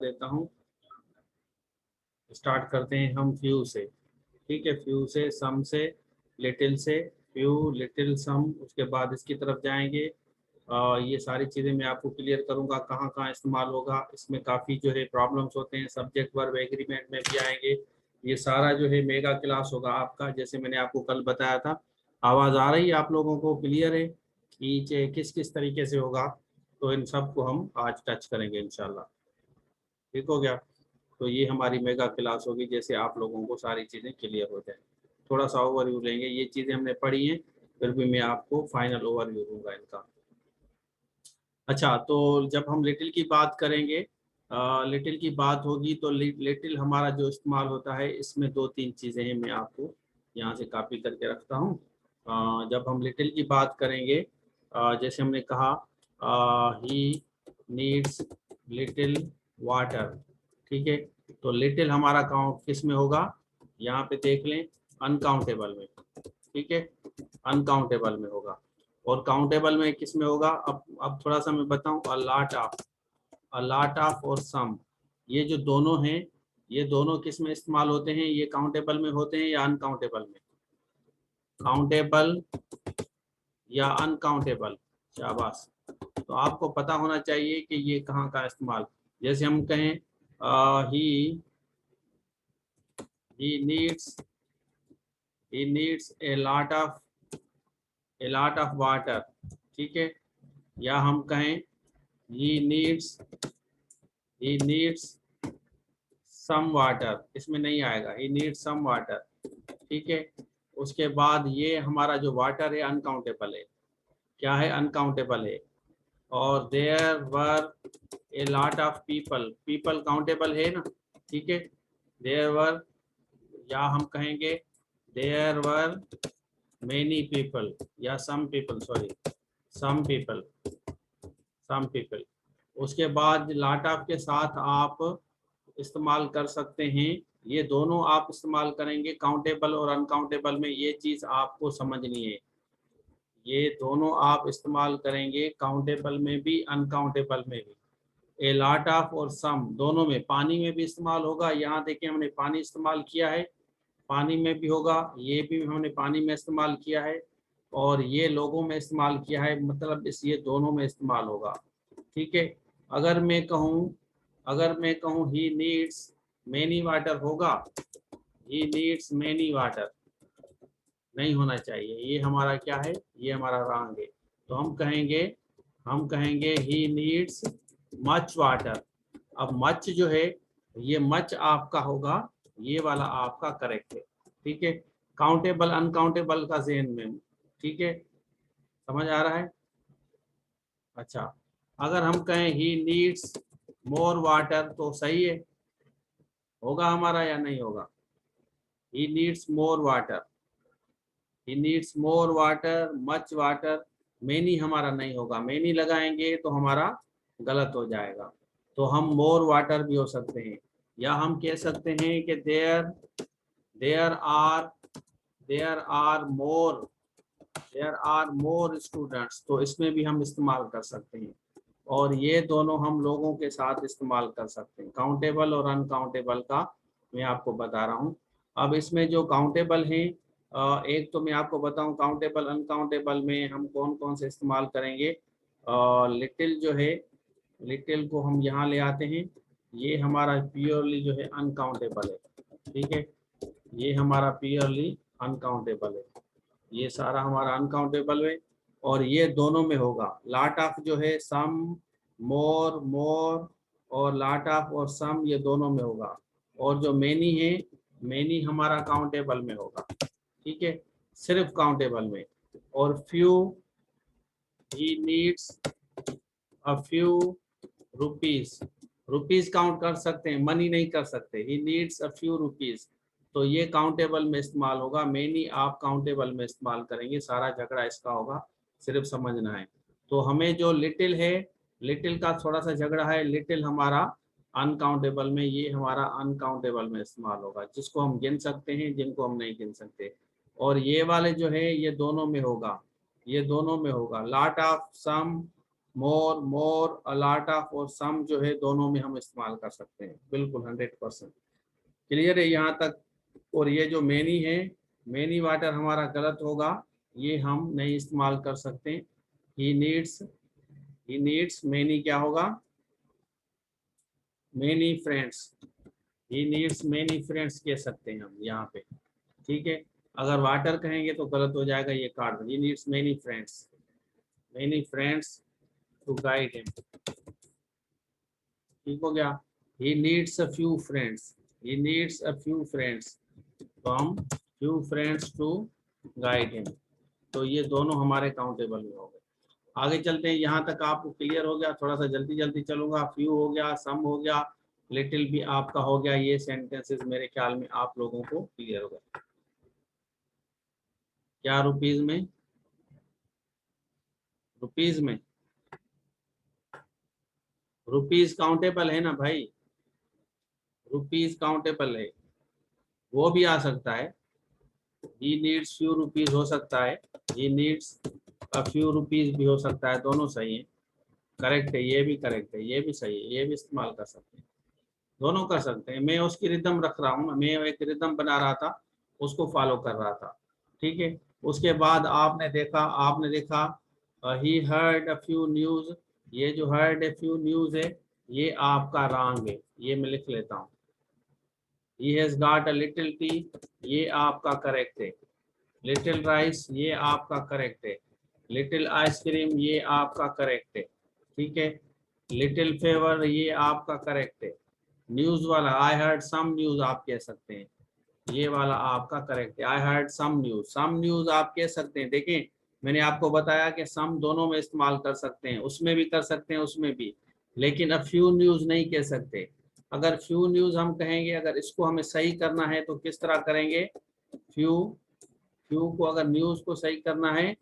देता हूँ। स्टार्ट करते हैं हम फ्यू से। ठीक है, फ्यू से, सम से, लिटिल से, फ्यू, लिटिल, सम, उसके बाद इसकी तरफ जाएंगे। ये सारी चीज़ें मैं आपको क्लियर करूंगा कहाँ कहाँ इस्तेमाल होगा। इसमें काफ़ी जो है प्रॉब्लम्स होते हैं, सब्जेक्ट वर्ब एग्रीमेंट में भी आएंगे। ये सारा जो है मेगा क्लास होगा आपका, जैसे मैंने आपको कल बताया था। आवाज़ आ रही है आप लोगों को, क्लियर है कि किस किस तरीके से होगा? तो इन सब को हम आज टच करेंगे इंशाल्लाह। ठीक हो गया? तो ये हमारी मेगा क्लास होगी, जैसे आप लोगों को सारी चीज़ें क्लियर हो जाए। थोड़ा सा ओवरव्यू लेंगे, ये चीज़ें हमने पढ़ी हैं, फिर भी मैं आपको फाइनल ओवरव्यू दूंगा इनका। अच्छा, तो जब हम लिटिल की बात करेंगे, लिटिल की बात होगी तो लिटिल हमारा जो इस्तेमाल होता है, इसमें दो तीन चीज़ें हैं, मैं आपको यहाँ से कॉपी करके रखता हूँ। जब हम लिटिल की बात करेंगे, जैसे हमने कहा ही नीड्स लिटिल वाटर। ठीक है, तो लिटिल हमारा काउंट किस में होगा? यहाँ पे देख लें, अनकाउंटेबल में। ठीक है, अनकाउंटेबल में होगा। और काउंटेबल में किस में होगा? अब थोड़ा सा मैं बताऊं, अ लॉट ऑफ और सम, ये जो दोनों हैं, ये दोनों किस में इस्तेमाल होते हैं? ये काउंटेबल में होते हैं या अनकाउंटेबल में? काउंटेबल या अनकाउंटेबल? शाबाश। तो आपको पता होना चाहिए कि ये कहाँ का इस्तेमाल। जैसे हम कहें he needs a lot of water. ठीक है, या हम कहें ही नीड्स सम वाटर, इसमें नहीं आएगा, ही नीड्स सम वाटर। ठीक है, उसके बाद ये हमारा जो वाटर है अनकाउंटेबल है। क्या है? अनकाउंटेबल है। और there were a lot of people, people countable है ना? ठीक है, देयर वर, या हम कहेंगे देयर वर मेनी पीपल, या some people, sorry, some people, some people. उसके बाद लॉट ऑफ के साथ आप इस्तेमाल कर सकते हैं, ये दोनों आप इस्तेमाल करेंगे काउंटेबल और अनकाउंटेबल में। ये चीज़ आपको समझनी है, ये दोनों आप इस्तेमाल करेंगे काउंटेबल में भी अनकाउंटेबल में भी। ए लॉट ऑफ और सम दोनों में, पानी में भी इस्तेमाल होगा। यहाँ देखिए हमने पानी इस्तेमाल किया है, पानी में भी होगा, ये भी हमने पानी में इस्तेमाल किया है, और ये लोगों में इस्तेमाल किया है, मतलब इस ये दोनों में इस्तेमाल होगा। ठीक है, अगर मैं कहूँ ही नीड्स मेनी वाटर, होगा? ही नीड्स मेनी वाटर नहीं होना चाहिए, ये हमारा क्या है? ये हमारा रॉन्ग है। तो हम कहेंगे ही नीड्स मच वाटर। अब मच जो है, ये मच आपका होगा, ये वाला आपका करेक्ट है। ठीक है, काउंटेबल अनकाउंटेबल का ज़हन में। ठीक है, समझ आ रहा है? अच्छा, अगर हम कहें ही नीड्स मोर वाटर, तो सही है, होगा हमारा या नहीं होगा? He needs more water, he needs more water, much water. Many हमारा नहीं होगा, मेनी लगाएंगे तो हमारा गलत हो जाएगा। तो हम मोर वाटर भी हो सकते हैं, या हम कह सकते हैं कि देयर आर मोर स्टूडेंट्स, तो इसमें भी हम इस्तेमाल कर सकते हैं। और ये दोनों हम लोगों के साथ इस्तेमाल कर सकते हैं, काउंटेबल और अनकाउंटेबल का मैं आपको बता रहा हूँ। अब इसमें जो काउंटेबल हैं, एक तो मैं आपको बताऊं, काउंटेबल अनकाउंटेबल में हम कौन कौन से इस्तेमाल करेंगे। लिटिल जो है, लिटिल को हम यहाँ ले आते हैं, ये हमारा प्योरली जो है अनकाउंटेबल है। ठीक है, ये हमारा प्योरली अनकाउंटेबल है, ये सारा हमारा अनकाउंटेबल है। और ये दोनों में होगा, लॉट ऑफ जो है सम, मोर, और लॉट ऑफ और सम ये दोनों में होगा। और जो मेनी है, मेनी हमारा काउंटेबल में होगा। ठीक है, सिर्फ काउंटेबल में। और few, he needs a few rupees, rupees count कर सकते हैं, मनी नहीं कर सकते। ही नीड्स अ फ्यू रुपीज, तो ये काउंटेबल में इस्तेमाल होगा। मेनी आप काउंटेबल में इस्तेमाल करेंगे, सारा झगड़ा इसका होगा, सिर्फ समझना है। तो हमें जो लिटिल है, लिटिल का थोड़ा सा झगड़ा है, लिटिल हमारा अनकाउंटेबल में, ये हमारा अनकाउंटेबल में इस्तेमाल होगा, जिसको हम गिन सकते हैं, जिनको हम नहीं गिन सकते। और ये वाले जो है, ये दोनों में होगा, ये दोनों में होगा। Lot of some more, more, a lot of और सम जो है दोनों में हम इस्तेमाल कर सकते हैं। बिल्कुल 100% क्लियर है यहाँ तक। और ये जो मैनी है, मैनी वाटर हमारा गलत होगा, ये हम नहीं इस्तेमाल कर सकते। He needs, he needs many क्या होगा, many friends, he needs many friends कह सकते हैं हम यहाँ पे। ठीक है, अगर वाटर कहेंगे तो गलत हो जाएगा, ये काट दो। He needs many friends, many friends to guide him. ठीक हो गया। He needs a few friends, he needs a few friends from few friends to guide him. तो ये दोनों हमारे काउंटेबल में हो गए। आगे चलते हैं, यहाँ तक आपको क्लियर हो गया। थोड़ा सा जल्दी जल्दी चलूंगा। फ्यू हो गया, सम हो गया, लिटिल भी आपका हो गया। ये सेंटेंसेस मेरे ख्याल में आप लोगों को क्लियर हो गए। क्या रुपीज में, रुपीज में, रुपीज काउंटेबल है ना भाई, रुपीज काउंटेबल है, वो भी आ सकता है। he needs few rupees हो सकता है, he needs a few rupees भी हो सकता है, दोनों सही है। करेक्ट है, ये भी करेक्ट है, ये भी सही है, ये भी इस्तेमाल कर सकते हैं, दोनों कर सकते हैं। मैं उसकी रिदम रख रहा हूँ, मैं एक रिदम बना रहा था, उसको फॉलो कर रहा था। ठीक है, उसके बाद आपने देखा he heard a few news. ये जो हर्ड ए फ्यू न्यूज है, ये आपका रॉन्ग है, ये मैं लिख लेता हूँ। He has got a little T, ये आपका करेक्ट है। लिटिल राइस, ये आपका करेक्ट है। लिटिल आइसक्रीम, ये आपका करेक्ट है। ठीक है, लिटिल फेवर, ये आपका करेक्ट है। न्यूज वाला आई हर्ड सम न्यूज आप कह सकते हैं, ये वाला आपका करेक्ट है। I heard some news, some news आप कह सकते हैं। देखें, मैंने आपको बताया कि सम दोनों में इस्तेमाल कर सकते हैं, उसमें भी कर सकते हैं, उसमें भी, लेकिन अब फ्यू न्यूज नहीं कह सकते। अगर फ्यू न्यूज हम कहेंगे, अगर इसको हमें सही करना है तो किस तरह करेंगे। फ्यू, फ्यू को अगर न्यूज को सही करना है,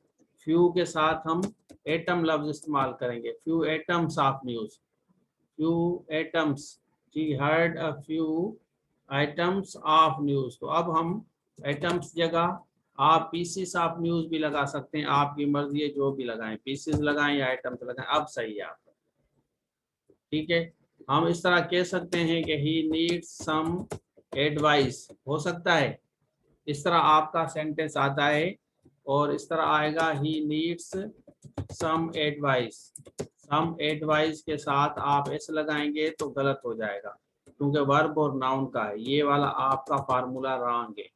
फ्यू के साथ हम एटम लफ्ज इस्तेमाल करेंगे। Few atoms of news, few atoms, she heard a few items of news. तो अब हम एटम्स जगह आप पीसीस ऑफ न्यूज भी लगा सकते हैं, आपकी मर्जी है, जो भी लगाएं, पीसीस लगाएं या आइटम्स लगाएं, अब सही है आपका। ठीक है, हम इस तरह कह सकते हैं कि ही नीड्स सम एडवाइस, हो सकता है इस तरह आपका सेंटेंस आता है, और इस तरह आएगा he needs some advice. Some advice के साथ आप एस लगाएंगे तो गलत हो जाएगा, क्योंकि वर्ब और नाउन का है, ये वाला आपका फार्मूला रॉन्ग है।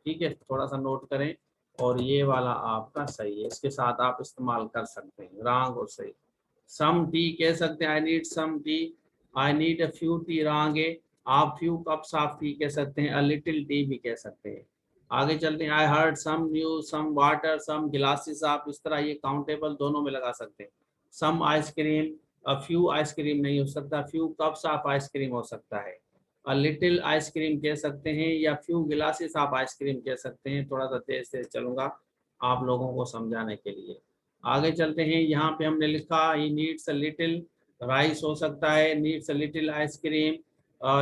ठीक है, थोड़ा सा नोट करें, और ये वाला आपका सही है, इसके साथ आप इस्तेमाल कर सकते हैं, रॉन्ग और सही। सम टी कह सकते हैं, I need some tea, I need a few tea wrong है। आप फ्यू कप्स ऑफ टी कह सकते हैं, अ लिटिल टी भी कह सकते हैं। आगे चलते हैं, I heard some news, some water, some glasses, आप इस तरह ये काउंटेबल दोनों में लगा सकते हैं। सम आइसक्रीम, अ फ्यू आइसक्रीम नहीं हो सकता, फ्यू कप्स ऑफ आइसक्रीम हो सकता है। अ लिटिल आइसक्रीम कह सकते हैं, या फ्यू गिलासेस आप आइसक्रीम कह सकते हैं। थोड़ा सा तेज तेज चलूंगा आप लोगों को समझाने के लिए। आगे चलते हैं, यहाँ पे हमने लिखा he needs a little rice हो सकता है, needs a little ice cream,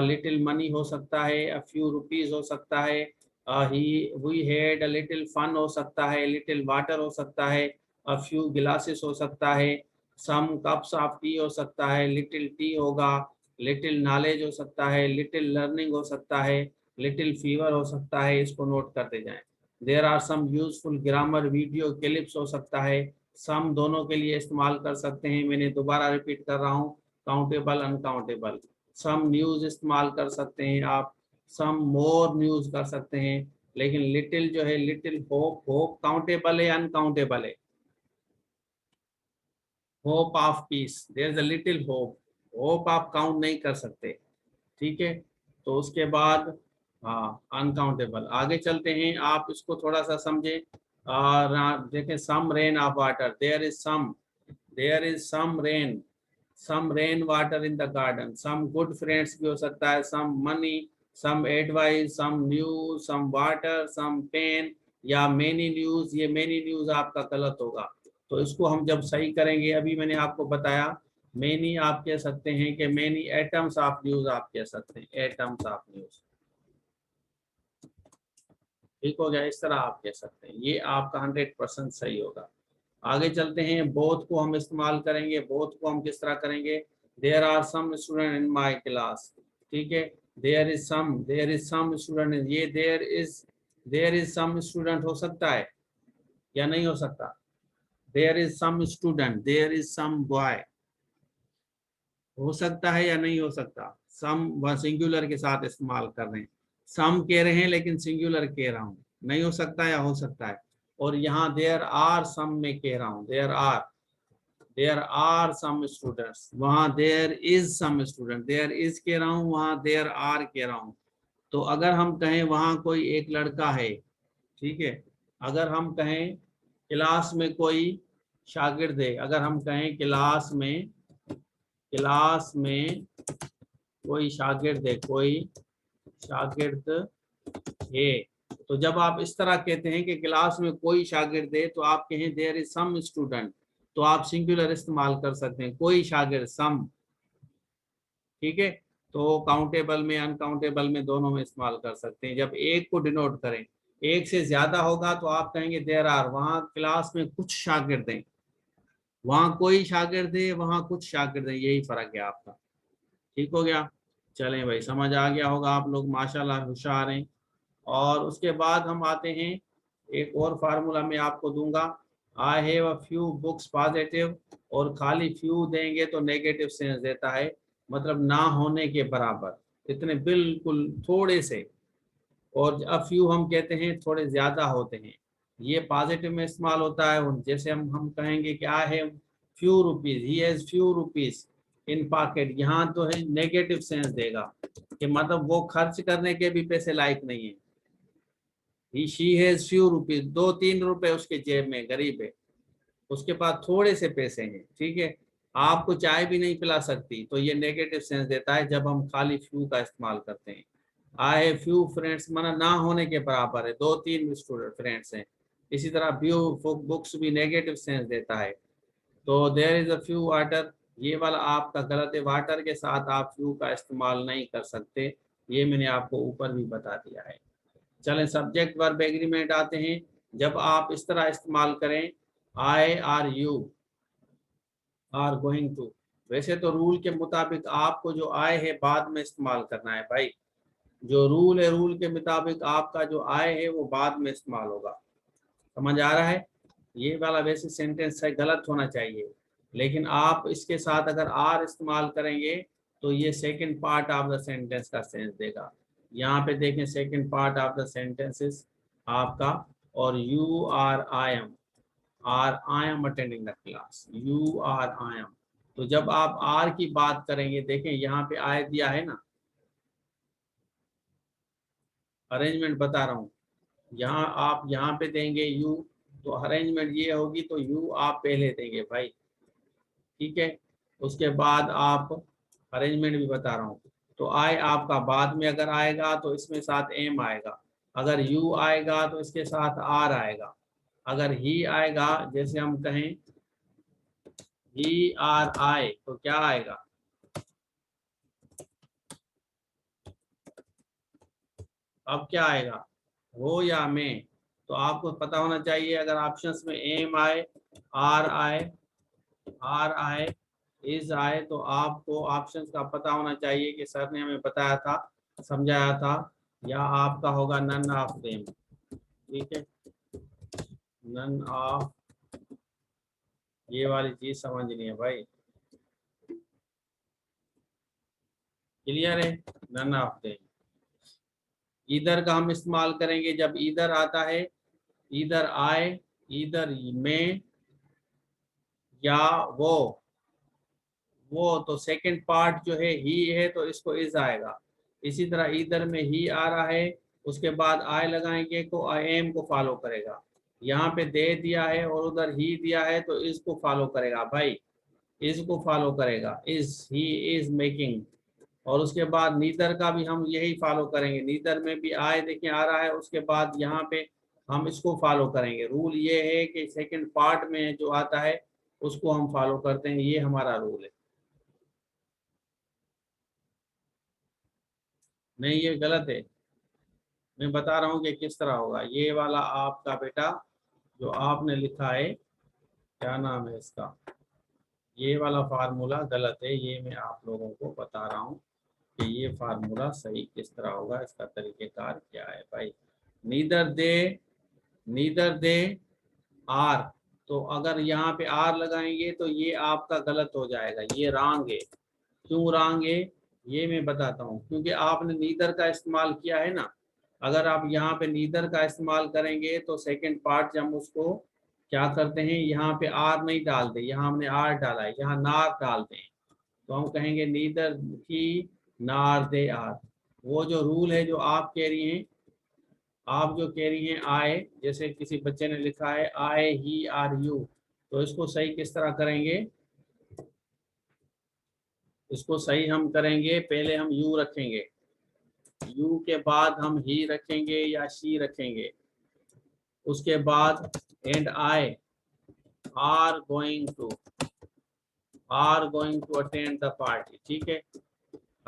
little money हो सकता है, अ फ्यू रुपीज हो सकता है, he we had a little fun हो सकता है, लिटिल वाटर हो सकता है, अ फ्यू गिलासेस हो सकता है, सम कप्स ऑफ टी हो सकता है, लिटिल टी होगा, लिटिल नॉलेज हो सकता है, लिटिल लर्निंग हो सकता है, लिटिल फीवर हो सकता है। इसको नोट करते जाएं। There are some useful grammar video clips हो सकता है, सम दोनों के लिए इस्तेमाल कर सकते हैं। मैंने दोबारा रिपीट कर रहा हूँ, काउंटेबल अनकाउंटेबल। सम न्यूज इस्तेमाल कर सकते हैं आप, सम मोर न्यूज कर सकते हैं, लेकिन लिटिल जो है, लिटिल होप, होप काउंटेबल है अनकाउंटेबल है। Hope of peace, there is a little hope, hope आप काउंट नहीं कर सकते। ठीक है, तो उसके बाद हाँ अनकाउंटेबल। आगे चलते हैं, आप इसको थोड़ा सा समझे। देखें, some rain of water, there is some, there is some rain, some rain water in the garden. Some good friends भी हो सकता है, some money, some advice, some news, some water, some pen, या मेनी न्यूज। ये many news आपका गलत होगा, तो इसको हम जब सही करेंगे, अभी मैंने आपको बताया, मेनी आप कह सकते हैं कि मेनी एटम्स ऑफ न्यूज आप कह सकते हैं, एटम्स ऑफ न्यूज। ठीक हो गया, इस तरह आप कह सकते हैं, ये आपका 100% सही होगा। आगे चलते हैं, बोथ को हम इस्तेमाल करेंगे। बोथ को हम किस तरह करेंगे? There are some student in my class, ठीक है। देयर इज सम स्टूडेंट, ये देयर इज सम स्टूडेंट हो सकता है या नहीं हो सकता? There is some student, there is some boy, हो सकता है या नहीं हो सकता? सम व सिंगुलर के साथ इस्तेमाल कर रहे हैं, सम कह रहे हैं लेकिन सिंगुलर कह रहा हूँ, नहीं हो सकता या हो सकता है? और यहाँ देयर आर सम में कह रहा हूँ, देयर आर सम स्टूडेंट्स, वहां there is some student, there is कह रहा हूँ, वहां देयर आर कह रहा हूँ। तो अगर हम कहें वहां कोई एक लड़का है, ठीक है, अगर हम कहें क्लास में कोई शागिर्द है, अगर हम कहें क्लास में कोई शागिर्द है, कोई शागिर्द है, तो जब आप इस तरह कहते हैं कि क्लास में कोई शागिर्द है, तो आप कहें देयर इज सम स्टूडेंट, तो आप सिंगुलर इस्तेमाल कर सकते हैं, कोई शागिर्द, सम, ठीक है। तो काउंटेबल में, अनकाउंटेबल में, दोनों में इस्तेमाल कर सकते हैं। जब एक को डिनोट करें, एक से ज्यादा होगा तो आप कहेंगे देयर आर, वहां क्लास में कुछ शागिर्द हैं, वहां कोई शागिर्द है, वहां कुछ शागिर्द है, यही फर्क है आपका। ठीक हो गया? चलें भाई, समझ आ गया होगा, आप लोग माशाल्लाह होशियार हैं। और उसके बाद हम आते हैं, एक और फार्मूला मैं आपको दूंगा, I have a few books positive, और खाली फ्यू देंगे तो नेगेटिव सेंस देता है, मतलब ना होने के बराबर, इतने बिल्कुल थोड़े से। और अब फ्यू हम कहते हैं थोड़े ज्यादा होते हैं, ये पॉजिटिव में इस्तेमाल होता है। जैसे हम कहेंगे कि I have few rupees, he has few rupees in pocket, यहाँ तो है नेगेटिव सेंस देगा कि मतलब वो खर्च करने के भी पैसे लायक नहीं है। ही शी हैज फ्यू रुपीज, 2-3 रुपए उसके जेब में, गरीब है, उसके पास थोड़े से पैसे हैं, ठीक है, आपको चाय भी नहीं पिला सकती, तो ये नेगेटिव सेंस देता है जब हम खाली फ्यू का इस्तेमाल करते हैं। आई हैव फ्यू फ्रेंड्स माना ना होने के बराबर है, 2-3 स्टूडेंट फ्रेंड्स हैं। इसी तरह फ्यू बुक्स भी नेगेटिव सेंस देता है। तो there is a few water, ये वाला आपका गलत है, वाटर के साथ आप फ्यू का इस्तेमाल नहीं कर सकते, ये मैंने आपको ऊपर भी बता दिया है। चलें सब्जेक्ट वर्ब एग्रीमेंट आते हैं। जब आप इस तरह इस्तेमाल करें, I are you are going to, वैसे तो रूल के मुताबिक आपको जो आए है बाद में इस्तेमाल करना है भाई, जो रूल है रूल के मुताबिक आपका जो आए है वो बाद में इस्तेमाल होगा। समझ आ रहा है? ये वाला वैसे सेंटेंस है, गलत होना चाहिए, लेकिन आप इसके साथ अगर आर इस्तेमाल करेंगे तो ये second part of the sentence का सेंस देगा। यहाँ पे देखें, second part of the sentences आपका, और you I am attending the class, you are I am. तो जब आप आर की बात करेंगे, देखें यहाँ पे आय दिया है ना, अरेंजमेंट बता रहा हूँ, यहाँ आप यहाँ पे देंगे यू, तो अरेंजमेंट ये होगी, तो यू आप पहले देंगे भाई, ठीक है। उसके बाद आप, अरेंजमेंट भी बता रहा हूँ, तो आई आपका बाद में अगर आएगा तो इसमें साथ एम आएगा, अगर यू आएगा तो इसके साथ आर आएगा, अगर ही आएगा, जैसे हम कहें ही आर आए, तो क्या आएगा? अब क्या आएगा? हो या मैं? तो आपको पता होना चाहिए, अगर ऑप्शंस में एम आए, आर आए, आर आए, इज आए, तो आपको ऑप्शंस का पता होना चाहिए कि सर ने हमें बताया था, समझाया था, या आपका होगा नन ऑफ देम, ठीक है, नन ऑफ, ये वाली चीज समझनी है भाई, क्लियर है? None of them. इधर का हम इस्तेमाल करेंगे जब इधर आता है, इधर आए, इधर में, या वो तो सेकंड पार्ट जो है ही है, तो इसको इज आएगा। इसी तरह इधर में ही आ रहा है, उसके बाद आई लगाएंगे तो आई एम को फॉलो करेगा, यहाँ पे दे दिया है और उधर ही दिया है तो इसको फॉलो करेगा भाई, इसको फॉलो करेगा, इज ही इज मेकिंग। और उसके बाद नीदर का भी हम यही फॉलो करेंगे, नीदर में भी आए देखिए आ रहा है, उसके बाद यहाँ पे हम इसको फॉलो करेंगे। रूल ये है कि सेकंड पार्ट में जो आता है उसको हम फॉलो करते हैं, ये हमारा रूल है। नहीं, ये गलत है, मैं बता रहा हूँ कि किस तरह होगा। ये वाला आपका बेटा जो आपने लिखा है, क्या नाम है इसका, ये वाला फार्मूला गलत है, ये मैं आप लोगों को बता रहा हूँ कि ये फार्मूला सही किस तरह होगा, इसका तरीकेकार क्या है भाई। Neither they, neither they are, तो अगर यहाँ पे आर लगाएंगे तो ये आपका गलत हो जाएगा, ये रॉन्ग है। क्यों रॉन्ग है ये मैं बताता हूँ, क्योंकि आपने नीदर का इस्तेमाल किया है ना। अगर आप यहाँ पे नीदर का इस्तेमाल करेंगे तो सेकंड पार्ट जब हम उसको क्या करते हैं, यहाँ पे आर नहीं डालते, यहाँ हमने आर डाला है, यहाँ नार डालते हैं, तो हम कहेंगे नीदर ही नार दे आर। वो जो रूल है जो आप कह रही हैं, आप जो कह रही हैं आए, जैसे किसी बच्चे ने लिखा है आई ही आर यू, तो इसको सही किस तरह करेंगे, इसको सही हम करेंगे, पहले हम यू रखेंगे, यू के बाद हम ही रखेंगे या शी रखेंगे, उसके बाद and I are going to, are going to attend the party. ठीक है,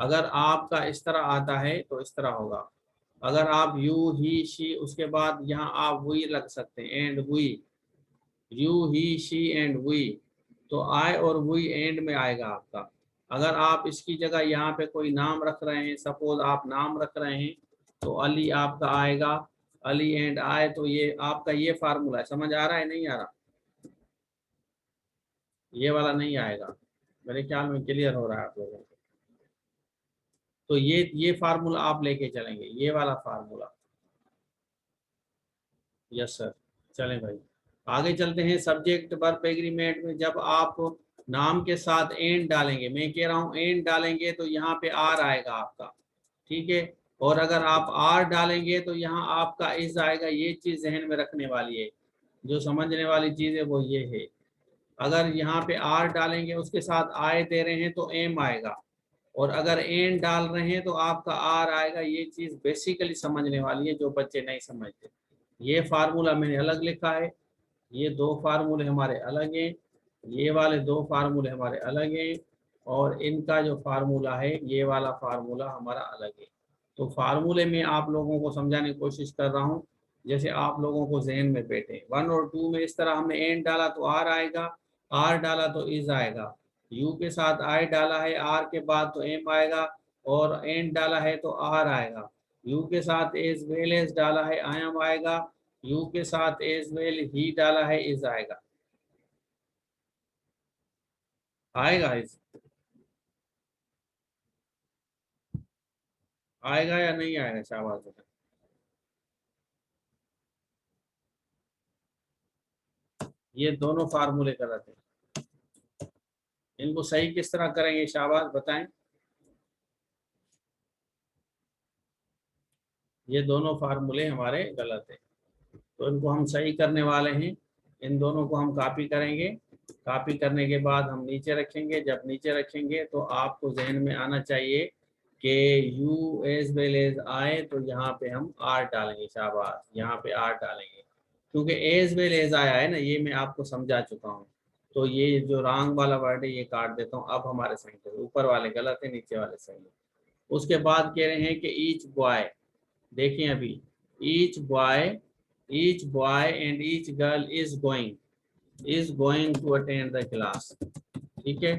अगर आपका इस तरह आता है तो इस तरह होगा। अगर आप यू ही शी, उसके बाद यहाँ आप वी लग सकते हैं, and we, you he she and we, तो आई और वी एंड में आएगा आपका। अगर आप इसकी जगह यहाँ पे कोई नाम रख रहे हैं, सपोज आप नाम रख रहे हैं, तो अली आपका आएगा, अली एंड आई, तो ये आपका ये फार्मूला है। समझ आ रहा है नहीं आ रहा, ये वाला नहीं आएगा, मेरे ख्याल में क्लियर हो रहा है आप लोगों को। तो ये फार्मूला आप लेके चलेंगे, ये वाला फार्मूला। यस सर, चलें भाई, आगे चलते हैं। सब्जेक्ट वर्ब एग्रीमेंट में जब आप नाम के साथ एंड डालेंगे, मैं कह रहा हूँ एंड डालेंगे, तो यहाँ पे आर आएगा आपका। ठीक है, और अगर आप आर डालेंगे तो यहाँ आपका इस आएगा। ये चीज जहन में रखने वाली है, जो समझने वाली चीज है वो ये है। अगर यहाँ पे आर डालेंगे उसके साथ आए दे रहे हैं तो एम आएगा, और अगर एन डाल रहे हैं तो आपका आर आएगा। ये चीज बेसिकली समझने वाली है, जो बच्चे नहीं समझते। ये फार्मूला मैंने अलग लिखा है, ये दो फार्मूले हमारे अलग हैं, ये वाले दो फार्मूले हमारे अलग हैं, और इनका जो फार्मूला है ये वाला फार्मूला हमारा अलग है। तो फार्मूले में आप लोगों को समझाने की कोशिश कर रहा हूँ, जैसे आप लोगों को जहन में बैठे। 1 और 2 में इस तरह हमने एन डाला तो आर आएगा, आर डाला तो इज आएगा, यू के साथ आई डाला है आर के बाद तो एम आएगा, और एन डाला है तो आर आएगा, यू के साथ एज वेल एज डाला है आई एम आएगा, यू के साथ एज वेल ही डाला है इज आएगा। आएगा इज, आएगा या नहीं आएगा, शाबाश बेटा। ये दोनों फार्मूले गलत है, इनको सही किस तरह करेंगे, शाबाश बताएं। ये दोनों फार्मूले हमारे गलत है, तो इनको हम सही करने वाले हैं। इन दोनों को हम कॉपी करेंगे, कॉपी करने के बाद हम नीचे रखेंगे। जब नीचे रखेंगे तो आपको जहन में आना चाहिए कि यू एज वेल एज आए, तो यहाँ पे हम आर डालेंगे, शाबाश, यहाँ पे आर डालेंगे, क्योंकि एज वेल एज आया है ना, ये मैं आपको समझा चुका हूँ। तो ये जो रॉन्ग वाला वर्ड है ये काट देता हूँ। अब हमारे सही है, ऊपर वाले गलत है, नीचे वाले सही है। उसके बाद कह रहे हैं कि ईच बॉय, देखें अभी, each boy, each boy and each girl is going to attend the class। ठीक है,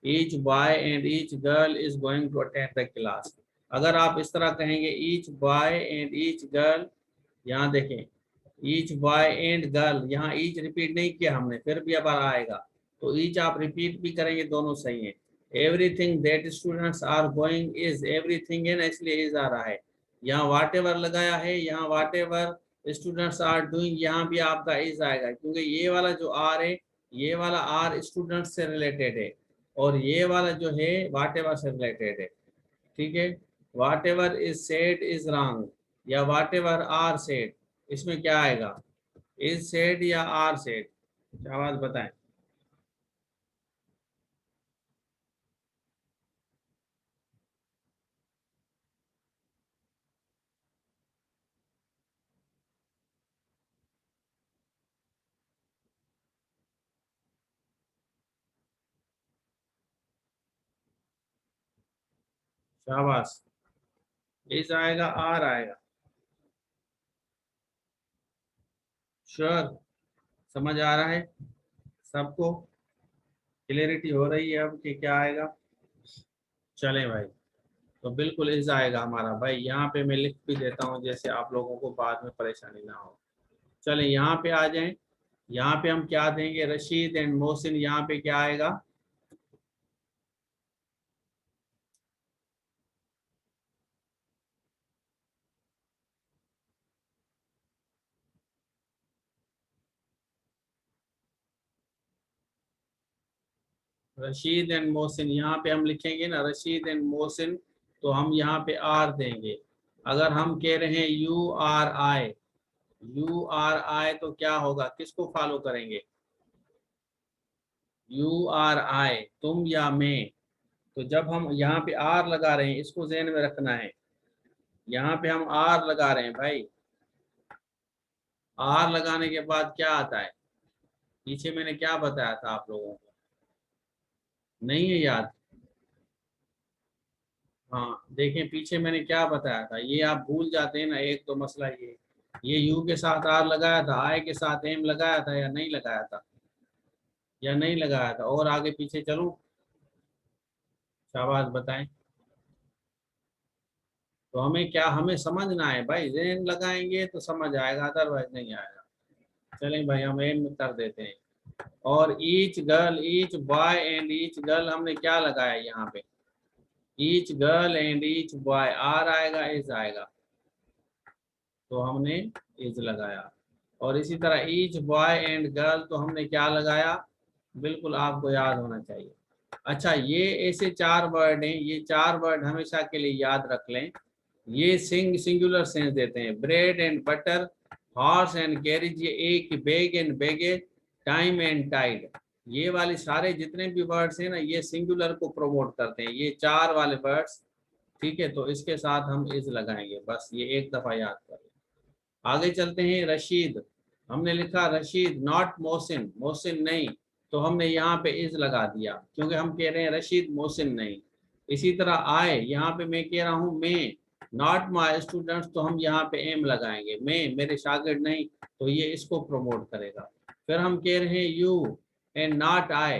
each boy and each girl is going to attend the class। अगर आप इस तरह कहेंगे each boy and each girl, यहाँ देखें each boy and girl, यहाँ each रिपीट नहीं किया हमने, फिर भी अब आएगा, तो each आप रिपीट भी करेंगे, दोनों सही है। Everything that students are going is, everything है ना, इसलिए इज आ रहा है। यहाँ वाट एवर लगाया है, यहाँ वाट एवर स्टूडेंट्स आर डूइंग, यहाँ भी आपका इज आएगा, क्योंकि ये वाला जो आर है, ये वाला आर स्टूडेंट से रिलेटेड है, और ये वाला जो है वाट एवर से रिलेटेड है। ठीक है, whatever is said is wrong, या वाट एवर आर सेड, इसमें क्या आएगा, इज सेड या आर सेड, आवाज बताएं। शाबाश, इज आएगा आर आएगा, श्योर, समझ आ रहा है। सबको क्लियरिटी हो रही है अब कि क्या आएगा? चलें भाई, तो बिल्कुल इज आएगा हमारा भाई। यहाँ पे मैं लिख भी देता हूँ जैसे आप लोगों को बाद में परेशानी ना हो। चलें यहाँ पे आ जाएं। यहाँ पे हम क्या देंगे? रशीद एंड मोहसिन। यहाँ पे क्या आएगा? रशीद एंड मोहसिन। यहाँ पे हम लिखेंगे ना रशीद एंड मोहसिन, तो हम यहाँ पे आर देंगे। अगर हम कह रहे हैं you are I, you are आई, तो क्या होगा? किसको फॉलो करेंगे? यू आर आई, तुम या मैं। तो जब हम यहाँ पे आर लगा रहे हैं, इसको ध्यान में रखना है। यहाँ पे हम आर लगा रहे हैं भाई। आर लगाने के बाद क्या आता है? पीछे मैंने क्या बताया था आप लोगों को? नहीं है याद? हाँ देखें, पीछे मैंने क्या बताया था, ये आप भूल जाते हैं ना। एक तो मसला ये यू के साथ आर लगाया था, आई के साथ एम लगाया था या नहीं लगाया था? या नहीं लगाया था? और आगे पीछे चलूं? शाबाश बताएं। तो हमें क्या, हमें समझना है भाई। जेन लगाएंगे तो समझ आएगा, अदरवाइज नहीं आएगा। चलें भाई, हम एम कर देते हैं। और each girl, each boy and each girl, हमने क्या लगाया यहाँ पे? Each girl and each boy, are आएगा इज आएगा, तो हमने इज लगाया। और इसी तरह ईच बॉय एंड गर्ल, तो हमने क्या लगाया? बिल्कुल आपको याद होना चाहिए। अच्छा, ये ऐसे चार वर्ड हैं, ये चार वर्ड हमेशा के लिए याद रख लें। ये सिंगुलर सेंस देते हैं। Bread and butter, horse and carriage, ये एक, bag and baggage, time and tide, ये वाले सारे जितने भी वर्ड्स हैं ना, ये सिंगुलर को प्रमोट करते हैं, ये चार वाले वर्ड्स। ठीक है, तो इसके साथ हम इज लगाएंगे, बस ये एक दफा याद करें। आगे चलते हैं। रशीद, हमने लिखा रशीद, नॉट मोहसिन, मोहसिन नहीं, तो हमने यहाँ पे इज लगा दिया क्योंकि हम कह रहे हैं रशीद मोहसिन नहीं। इसी तरह आए, यहाँ पे मैं कह रहा हूँ मैं, नॉट माई स्टूडेंट्स, तो हम यहाँ पे एम लगाएंगे, मैं मेरे शागिर्द नहीं, तो ये इसको प्रमोट करेगा। फिर हम कह रहे हैं यू एंड नॉट आई,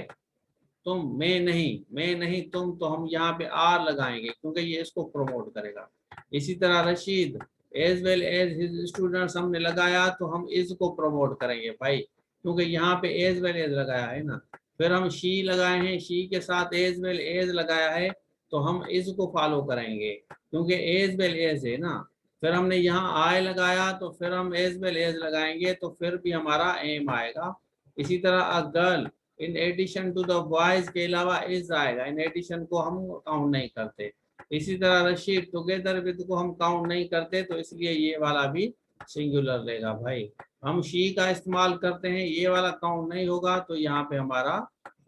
तुम, मैं नहीं तुम, तो हम यहाँ पे आर लगाएंगे क्योंकि ये इसको प्रमोट करेगा। इसी तरह Rashid as well as his students हमने लगाया, तो हम इज को प्रमोट करेंगे भाई, क्योंकि यहाँ पे एज वेल एज लगाया है ना। फिर हम शी लगाए हैं, शी के साथ एज वेल एज लगाया है, तो हम इज को फॉलो करेंगे क्योंकि एज वेल एज है ना। फिर हमने यहाँ आई लगाया, तो फिर हम एज वेल एज लगाएंगे, तो फिर भी हमारा एम आएगा। इसी तरह a girl in addition to the boys, के अलावा इज आएगा, इन एडिशन को हम काउंट नहीं करते। इसी तरह रशीद टुगेदर विद को हम काउंट नहीं करते, तो इसलिए ये वाला भी सिंगुलर लेगा भाई। हम शी का इस्तेमाल करते हैं, ये वाला काउंट नहीं होगा, तो यहाँ पे हमारा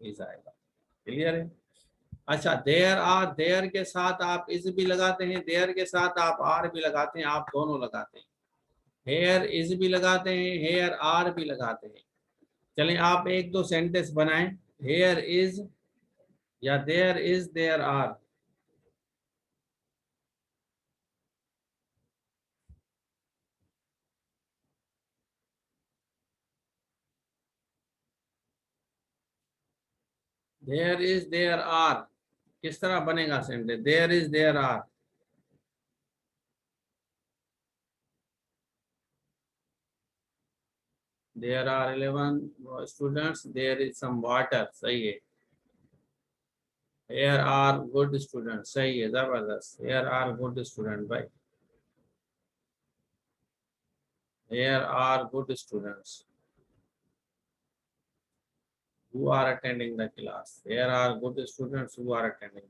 इज आएगा। क्लियर है? अच्छा, देयर आर, देयर के साथ आप इज भी लगाते हैं, देयर के साथ आप आर भी लगाते हैं, आप दोनों लगाते हैं। हेयर इज भी लगाते हैं, हेयर आर भी लगाते हैं। चलें आप एक दो सेंटेंस बनाएं। हेयर इज या there is there are. There is there are किस तरह बनेगा sentence? There is there are, there are 11 students, there is some water, सही है। हेयर आर गुड स्टूडेंट, सही है, जबरदस्त। हेयर आर गुड स्टूडेंट भाई, here are good students who are attending the class. Here are good students who are attending.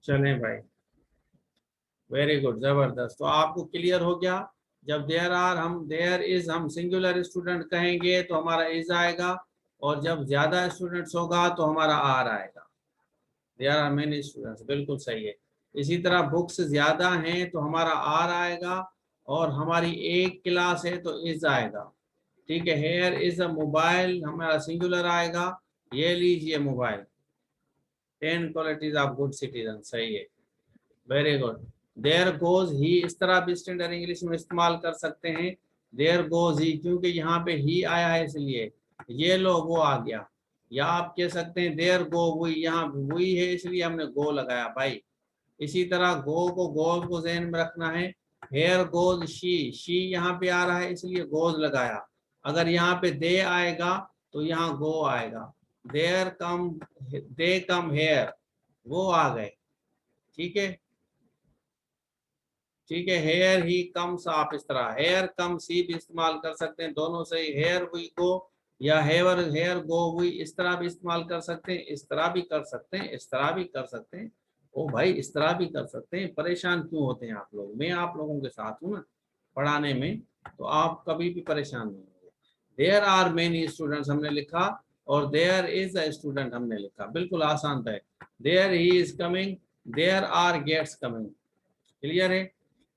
चलें भाई, very good, जबरदस्त। तो आपको क्लियर हो गया। जब देयर आर, हम देयर इज, हम सिंगुलर स्टूडेंट कहेंगे तो हमारा इज आएगा, और जब ज्यादा स्टूडेंट्स होगा तो हमारा आर आएगा। देयर आर मेनी स्टूडेंट्स, बिल्कुल सही है। इसी तरह बुक्स ज्यादा हैं तो हमारा आर आएगा, और हमारी एक क्लास है तो इज आएगा। ठीक है, हेयर इज अ मोबाइल, हमारा सिंगुलर आएगा, ये लीजिए mobile. 10 qualities of good citizen, सही है, very good. There goes he, इस तरह भी स्टैंडर्ड इंग्लिश में इस्तेमाल कर सकते हैं। देयर गोज ही, क्योंकि यहाँ पे ही आया है इसलिए ये लो वो आ गया। या आप कह सकते हैं देयर गो वुई, यहाँ वुई है इसलिए हमने गो लगाया भाई। इसी तरह गो को ज़हन में रखना है। हेयर गोज शी यहाँ पे आ रहा है इसलिए गोज लगाया। अगर यहाँ पे दे आएगा तो यहाँ गो आएगा। There come, they come here, वो आ गए। ठीक है, ठीक है। हेयर ही कम्स, आप इस तरह हेयर कम सी भी इस्तेमाल कर सकते हैं, दोनों से ही। हेयर वी गो या हेयर गो वी, इस तरह भी इस्तेमाल कर सकते हैं, इस तरह भी कर सकते हैं, इस तरह भी कर सकते हैं। ओ भाई, इस तरह भी कर सकते हैं। परेशान क्यों होते हैं आप लोग? मैं आप लोगों के साथ हूँ ना पढ़ाने में, तो आप कभी भी परेशान नहीं होंगे। देयर आर मेनी स्टूडेंट्स हमने लिखा और देयर इज अ स्टूडेंट हमने लिखा, बिल्कुल आसान था। There he is coming, there are gates coming. Clear है?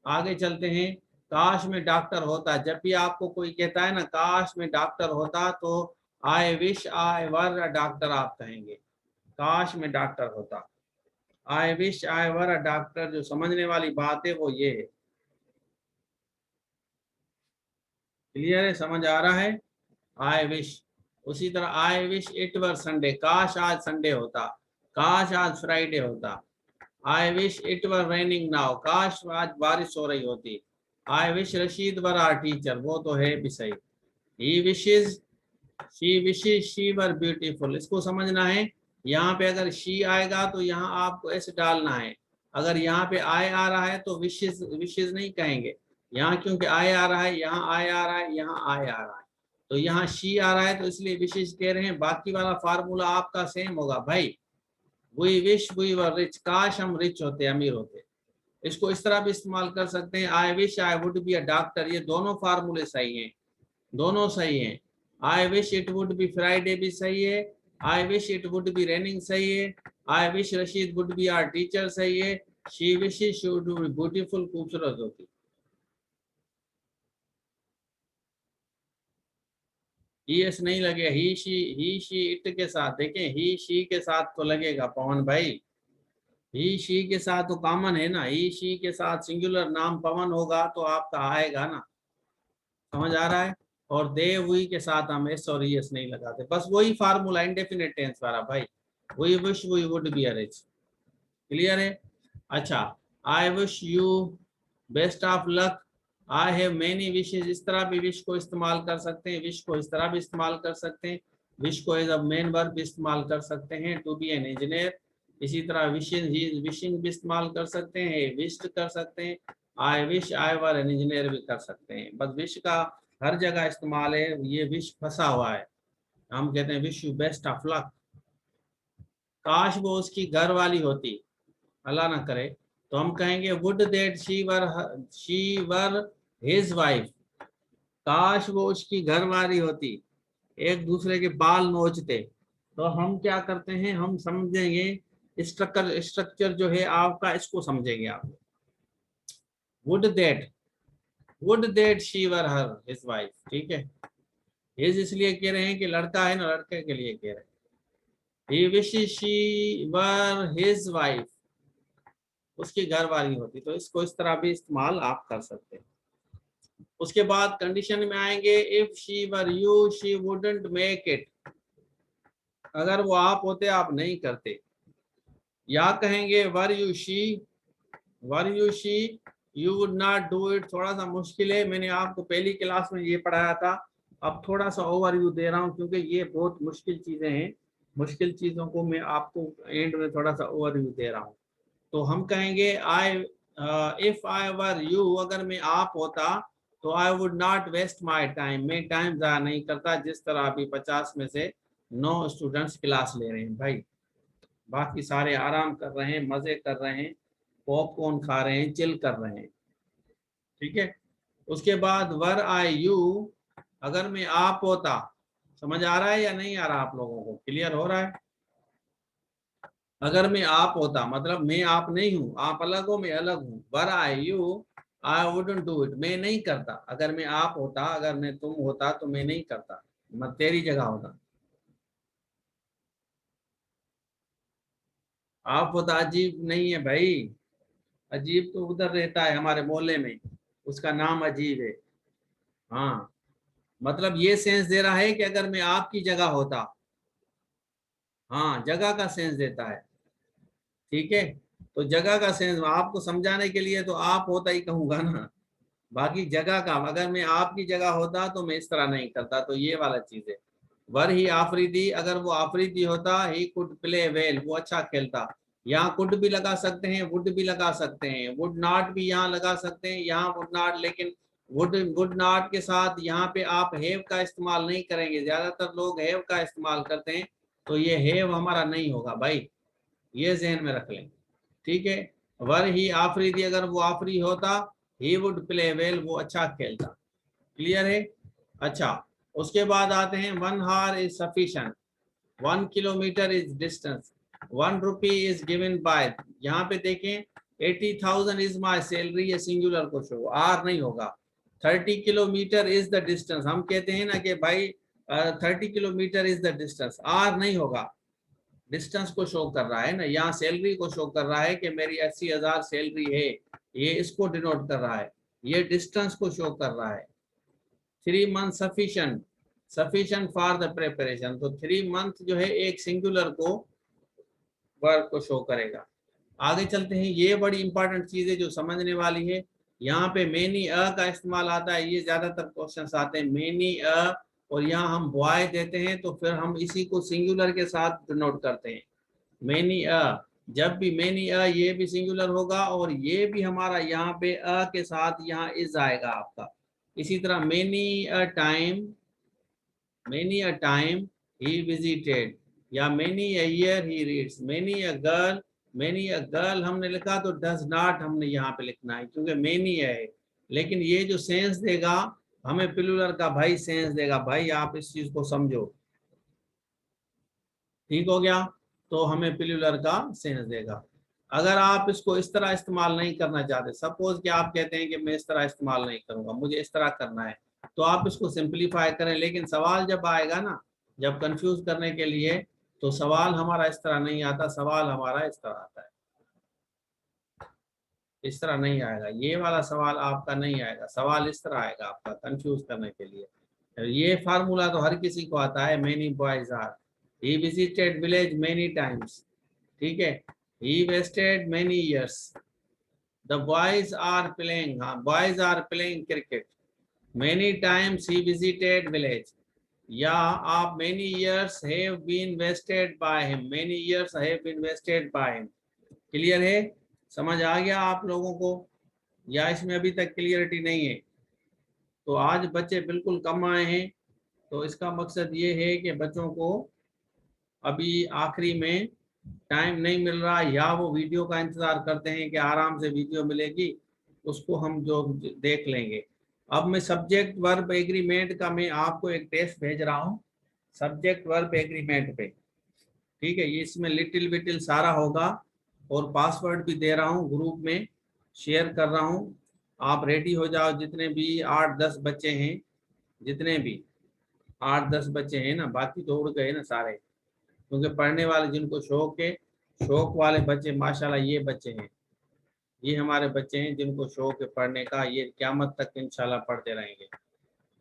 आगे चलते हैं। काश में डॉक्टर होता, जब भी आपको कोई कहता है ना काश में डॉक्टर होता, तो आई wish I were a doctor आप कहेंगे। काश में डॉक्टर होता, I wish I were a doctor. जो समझने वाली बात है वो ये है। क्लियर है? समझ आ रहा है? I wish. उसी तरह I wish it were Sunday, काश आज संडे होता, काश आज फ्राइडे होता। I wish it were raining now, काश आज बारिश हो रही होती। I wish Rashid were our teacher, वो तो है भी सही। He wishes, she wishes she were beautiful, इसको समझना है। यहाँ पे अगर शी आएगा तो यहाँ आपको ऐसे डालना है। अगर यहाँ पे आई आ रहा है तो विशेज विशेज नहीं कहेंगे। यहाँ क्योंकि आई आ रहा है, यहाँ आई आ रहा है, यहाँ आई आ रहा है, तो यहाँ शी आ रहा है तो इसलिए विशेज कह रहे हैं। बाकी वाला फार्मूला आपका सेम होगा भाई। We wish we were rich, काश हम रिच होते, अमीर होते। इसको इस तरह भी इस्तेमाल कर सकते हैं, I wish I would be a doctor. ये दोनों फार्मूले सही हैं, दोनों सही हैं। I wish it would be Friday भी सही है, I wish it would be raining सही है, I wish Rashid would be our teacher सही है, she wish she would be beautiful, खूबसूरत होती। ही एस नहीं लगे, ही शी इट के साथ देखें, ही शी के साथ तो लगेगा पवन भाई। ही शी के साथ तो कॉमन है ना, ही शी के साथ सिंगुलर नाम पवन होगा तो आपका आएगा ना। समझ आ रहा है? और दे वी के साथ हम एस और एस नहीं लगाते, बस वही फार्मूला इंडेफिनिट टेंस वाला भाई। We wish we would be rich. Clear है? अच्छा, I wish you best of luck, I have many wishes, इस तरह भी विश को इस्तेमाल कर सकते हैं, विश को इस तरह भी इस्तेमाल कर सकते हैं, विश को एज अ मेन वर्ब भी इस्तेमाल कर सकते हैं, टू बी एन इंजीनियर। इसी तरह विशिंग विशिंग भी इस्तेमाल कर सकते हैं, विश्ड कर सकते हैं, I wish I were an engineer भी कर सकते हैं। बस विश का हर जगह इस्तेमाल है, ये विश फंसा हुआ है। हम कहते हैं wish you best of luck. काश वो उसकी घर वाली होती, अल्लाह ना करे, तो हम कहेंगे would that she were his wife. काश वो उसकी घरवाली होती, एक दूसरे के बाल नोचते। तो हम क्या करते हैं, हम समझेंगे स्ट्रक्चर, स्ट्रक्चर जो है आपका, इसको समझेंगे आप। Would that, would that she were her his wife. ठीक है, हिज इसलिए कह रहे हैं कि लड़का है ना, लड़के के लिए कह रहे हैं। He wishes she were his wife, उसकी घरवाली होती, तो इसको इस तरह भी इस्तेमाल आप कर सकते हैं। उसके बाद कंडीशन में आएंगे, if she were you she wouldn't make it, अगर वो आप होते आप नहीं करते। या कहेंगे were you she, were you she you would not do it. थोड़ा सा मुश्किल है, मैंने आपको पहली क्लास में ये पढ़ाया था, अब थोड़ा सा ओवरव्यू दे रहा हूँ क्योंकि ये बहुत मुश्किल चीजें हैं। मुश्किल चीजों को मैं आपको एंड में थोड़ा सा ओवरव्यू दे रहा हूँ। तो हम कहेंगे आई, इफ आई वर यू, अगर मैं आप होता तो I would not waste my time, मैं टाइम ज़ाया नहीं करता। जिस तरह अभी 50 में से 9 स्टूडेंट्स क्लास ले रहे हैं भाई, बाकी सारे आराम कर रहे हैं, मजे कर रहे हैं, पॉपकॉर्न खा रहे हैं, चिल कर रहे हैं। ठीक है, उसके बाद वर आई यू, अगर मैं आप होता। समझ आ रहा है या नहीं आ रहा? आप लोगों को क्लियर हो रहा है? अगर मैं आप होता मतलब मैं आप नहीं हूँ, आप अलग हो मैं अलग हूँ। Were I you I wouldn't do it, मैं नहीं करता। अगर मैं आप होता, अगर मैं तुम होता तो मैं नहीं करता, मैं तेरी जगह होता। आप होता अजीब नहीं है भाई, अजीब तो उधर रहता है हमारे मोहल्ले में, उसका नाम अजीब है। हाँ, मतलब ये सेंस दे रहा है कि अगर मैं आपकी जगह होता। हाँ, जगह का सेंस देता है। ठीक है, तो जगह का सेंस आपको समझाने के लिए तो आप होता ही कहूंगा ना। बाकी जगह का, अगर मैं आपकी जगह होता तो मैं इस तरह नहीं करता, तो ये वाला चीज है। वर ही आफरीदी, अगर वो आफरीदी होता, ही कुड प्ले वेल, वो अच्छा खेलता। यहाँ कुड भी लगा सकते हैं, वुड भी लगा सकते हैं, वुड नॉट भी यहाँ लगा सकते हैं, यहाँ वुड नॉट, लेकिन वुड वुड नॉट के साथ यहाँ पे आप हैव का इस्तेमाल नहीं करेंगे। ज्यादातर लोग हैव का इस्तेमाल करते हैं, तो ये हैव हमारा नहीं होगा भाई, ये जहन में रख लें। ठीक है, वर ही आफरीदी, अगर वो आफरी होता, ही वुड प्ले वेल, वो अच्छा खेलता। क्लियर है? अच्छा, उसके बाद आते हैं, 1 hour is sufficient, 1 kilometer is distance, 1 rupee is given by. यहाँ पे देखें, 80,000 इज माई सैलरी, ये सिंगुलर को शो, आर नहीं होगा। 30 किलोमीटर इज द डिस्टेंस, हम कहते हैं ना कि भाई 30 kilometre is the distance, are नहीं होगा। डिस्टेंस को शो कर रहा है ना, यहाँ सैलरी को शो कर रहा है कि मेरी 80,000 सैलरी है, ये इसको डिनोट कर रहा है, ये डिस्टेंस को शो कर रहा है। 3 month sufficient, sufficient for the preparation, तो 3 month जो है एक सिंगुलर को, वर्क को शो करेगा। आगे चलते हैं, ये बड़ी इंपॉर्टेंट चीज है जो समझने वाली है। यहाँ पे मेनी अ का इस्तेमाल आता है, ये ज्यादातर क्वेश्चंस आते हैं मेनी अ, और यहाँ हम बॉय देते हैं तो फिर हम इसी को सिंगुलर के साथ डिनोट करते हैं। मेनी अ, जब भी मेनी अ, ये भी सिंगुलर होगा और ये भी हमारा यहाँ पे अ के साथ यहाँ इज आएगा आपका। इसी तरह many a time, many a time he visited, या many a year he reads, many a girl, many a girl हमने लिखा तो डज नॉट हमने यहाँ पे लिखना है क्योंकि मेनी है। लेकिन ये जो सेंस देगा हमें प्लूरल का भाई सेंस देगा, भाई आप इस चीज को समझो। ठीक हो गया, तो हमें प्लूरल का सेंस देगा। अगर आप इसको इस तरह इस्तेमाल नहीं करना चाहते, सपोज कि आप कहते हैं कि मैं इस तरह इस्तेमाल नहीं करूंगा, मुझे इस तरह करना है, तो आप इसको सिंपलीफाई करें। लेकिन सवाल जब आएगा ना, जब कंफ्यूज करने के लिए, तो सवाल हमारा इस तरह नहीं आता, सवाल हमारा इस तरह आता है, इस तरह नहीं आएगा। ये वाला सवाल आपका नहीं आएगा, सवाल इस तरह आएगा आपका कंफ्यूज करने के लिए। ये फार्मूला तो हर किसी को आता है, many boys are, he visited village many times. ठीक है, he wasted many years, the boys are playing, हाँ boys are playing cricket, many times he visited village, या आप many years have been wasted by him, many years have been wasted by him. Clear है? समझ आ गया आप लोगों को, या इसमें अभी तक क्लियरिटी नहीं है? तो आज बच्चे बिल्कुल कम आए हैं, तो इसका मकसद ये है कि बच्चों को अभी आखिरी में टाइम नहीं मिल रहा, या वो वीडियो का इंतजार करते हैं कि आराम से वीडियो मिलेगी, उसको हम जो देख लेंगे। अब मैं सब्जेक्ट वर्ब एग्रीमेंट का मैं आपको एक टेस्ट भेज रहा हूँ, सब्जेक्ट वर्ब एग्रीमेंट पे। ठीक है, ये इसमें लिटिल बिटिल सारा होगा, और पासवर्ड भी दे रहा हूँ, ग्रुप में शेयर कर रहा हूँ। आप रेडी हो जाओ, जितने भी 8-10 बच्चे हैं, जितने भी 8-10 बच्चे हैं ना, बाकी तो उड़ गए ना सारे, क्योंकि पढ़ने वाले जिनको शौक है, शौक वाले बच्चे माशाल्लाह ये बच्चे हैं, ये हमारे बच्चे हैं जिनको शौक है पढ़ने का, ये क़यामत तक इंशाल्लाह पढ़ते रहेंगे,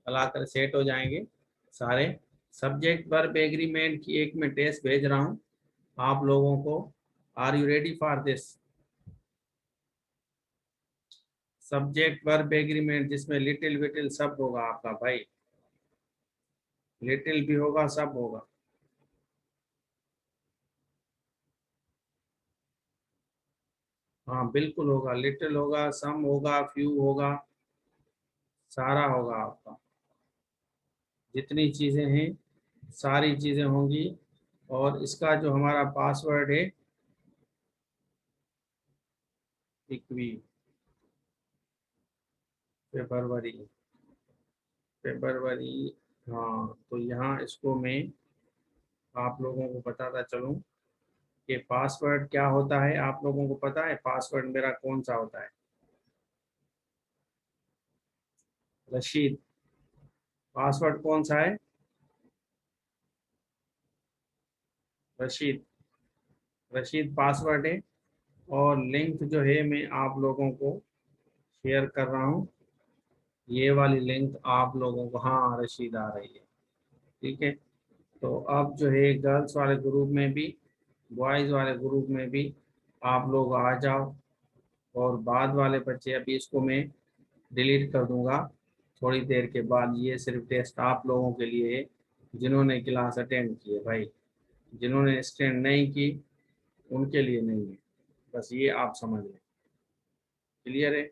अल्लाह कर सेट हो जाएंगे सारे। सब्जेक्ट वर्ब एग्रीमेंट की एक मैं टेस्ट भेज रहा हूँ आप लोगों को। Are you ready for this? Subject verb agreement जिसमें लिटिल विटिल सब होगा आपका भाई, लिटिल भी होगा, सब होगा। हाँ बिल्कुल होगा, लिटिल होगा, सम होगा, फ्यू होगा, सारा होगा आपका, जितनी चीज़ें हैं सारी चीज़ें होंगी। और इसका जो हमारा पासवर्ड है, इक्वी, फरवरी, फरवरी, हाँ तो यहाँ इसको मैं आप लोगों को बताता चलूँ कि पासवर्ड क्या होता है। आप लोगों को पता है पासवर्ड मेरा कौन सा होता है? रशीद, पासवर्ड कौन सा है? रशीद, रशीद पासवर्ड है। और लिंक जो है मैं आप लोगों को शेयर कर रहा हूँ, ये वाली लिंक आप लोगों को, हाँ रशीद आ रही है, ठीक है। तो अब जो है गर्ल्स वाले ग्रुप में भी, बॉयज़ वाले ग्रुप में भी आप लोग आ जाओ। और बाद वाले बच्चे, अभी इसको मैं डिलीट कर दूंगा थोड़ी देर के बाद। ये सिर्फ टेस्ट आप लोगों के लिए है जिन्होंने क्लास अटेंड की है भाई, जिन्होंने अटेंड नहीं की उनके लिए नहीं है, बस ये आप समझ लें। क्लियर है?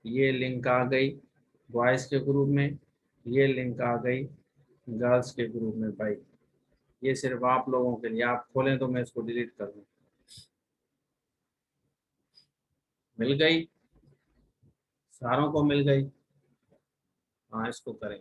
ये लिंक आ गई बॉयज़ के ग्रुप में, ये लिंक आ गई गर्ल्स के ग्रुप में भाई। ये सिर्फ आप लोगों के लिए, आप खोलें तो मैं इसको डिलीट कर दूँ। मिल गई? सारों को मिल गई? हाँ, इसको करें।